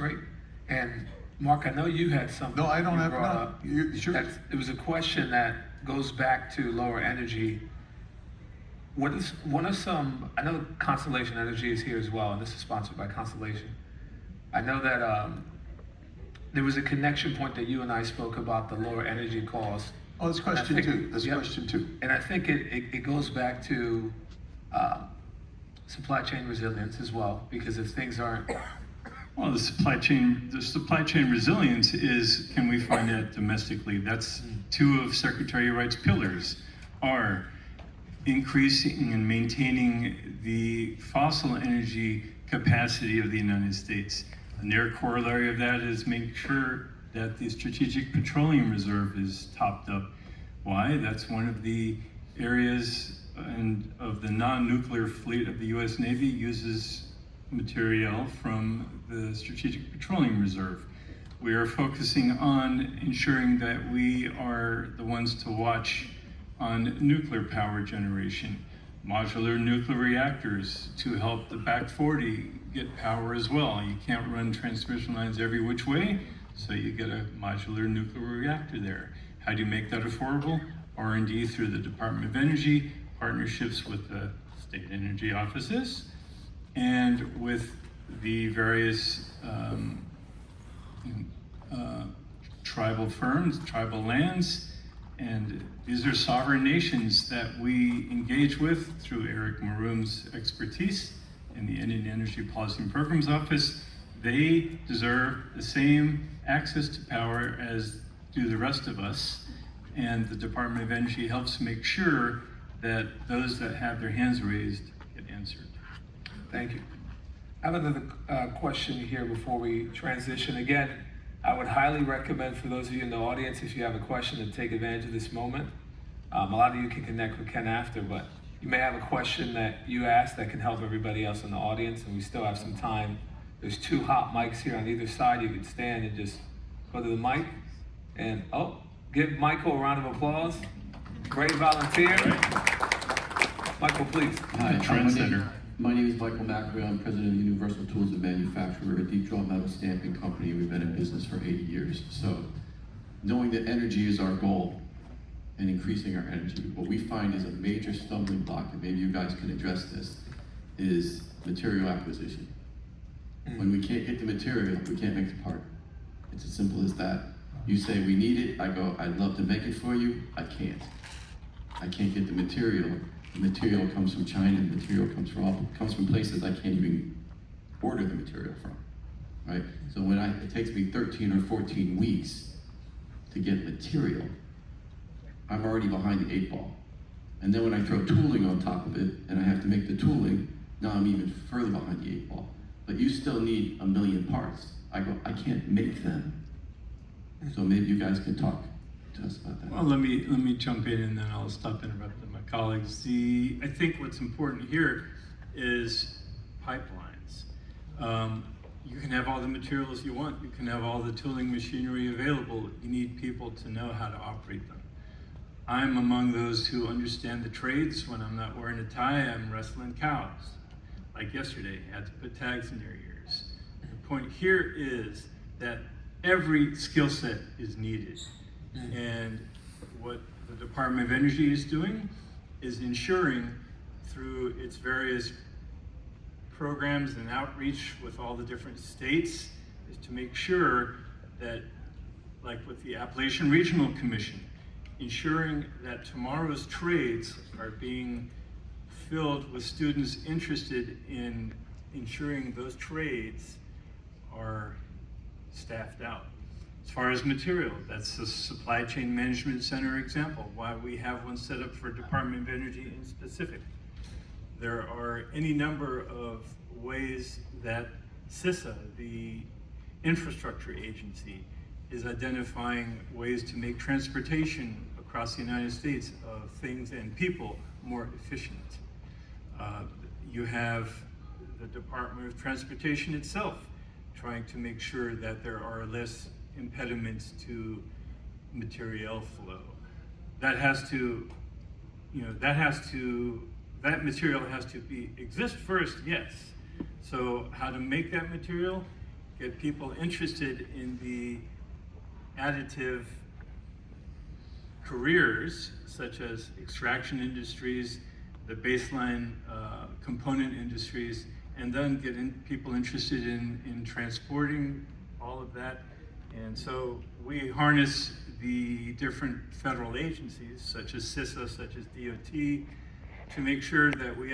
Great. And Mark, I know you had something. No, I don't you have, brought no, up. sure. It was a question that goes back to lower energy. What are some, I know Constellation Energy is here as well, and this is sponsored by Constellation. I know that there was a connection point that you and I spoke about the lower energy costs. Oh, that's question two. That's Yep. question two. And I think it goes back to supply chain resilience as well, because if things aren't, Well, the supply chain resilience is, can we find that domestically? That's two of Secretary Wright's pillars, are increasing and maintaining the fossil energy capacity of the United States. And their corollary of that is make sure that the Strategic Petroleum Reserve is topped up. Why? That's one of the areas and of the non-nuclear fleet of the U.S. Navy uses material from the Strategic Petroleum Reserve. We are focusing on ensuring that we are the ones to watch on nuclear power generation, modular nuclear reactors to help the back 40 get power as well. You can't run transmission lines every which way, so you get a modular nuclear reactor there. How do you make that affordable? R&D through the Department of Energy, partnerships with the state energy offices, and with the various tribal firms, tribal lands, and these are sovereign nations that we engage with through Eric Maroon's expertise in the Indian Energy Policy and Programs Office. They deserve the same access to power as do the rest of us, and the Department of Energy helps make sure that those that have their hands raised get answered. thank you. I have another question here before we transition. Again, I would highly recommend for those of you in the audience, if you have a question, to take advantage of this moment. A lot of you can connect with Ken after, but you may have a question that you asked that can help everybody else in the audience, and we still have some time. There's two hot mics here on either side. You can stand and just go to the mic. And give Michael a round of applause. Great volunteer. Michael, please. Hi, Trendsetter. my name is Michael McAvoy. I'm president of Universal Tools and Manufacturer, a deep draw metal stamping company. We've been in business for 80 years. So knowing that energy is our goal and increasing our energy, what we find is a major stumbling block, and maybe you guys can address this, is material acquisition. When we can't get the material, we can't make the part. It's as simple as that. You say we need it, I go, I'd love to make it for you, I can't. I can't get the material. The material comes from China, the material comes from places I can't even order the material from, right? So it takes me 13 or 14 weeks to get material, I'm already behind the 8 ball. And then when I throw tooling on top of it, and I have to make the tooling, now I'm even further behind the 8 ball. But you still need 1 million parts. I go, I can't make them. So maybe you guys can talk to us about that. Well, let me jump in and then I'll stop interrupting my colleagues. I think what's important here is pipelines. You can have all the materials you want. You can have all the tooling machinery available. You need people to know how to operate them. I'm among those who understand the trades. When I'm not wearing a tie, I'm wrestling cows. Like yesterday, had to put tags in their ears. The point here is that every skill set is needed. And what the Department of Energy is doing is ensuring through its various programs and outreach with all the different states is to make sure that, like with the Appalachian Regional Commission, ensuring that tomorrow's trades are being filled with students interested in ensuring those trades are staffed out. As far as material, that's the Supply Chain Management Center example, why we have one set up for Department of Energy in specific. There are any number of ways that CISA, the infrastructure agency, is identifying ways to make transportation across the United States of things and people more efficient. You have the Department of Transportation itself trying to make sure that there are less impediments to material flow. That material has to exist first, yes. So how to make that material get people interested in the additive careers such as extraction industries, the baseline component industries, and then get people interested in transporting all of that. And so we harness the different federal agencies such as CISA, such as DOT, to make sure that we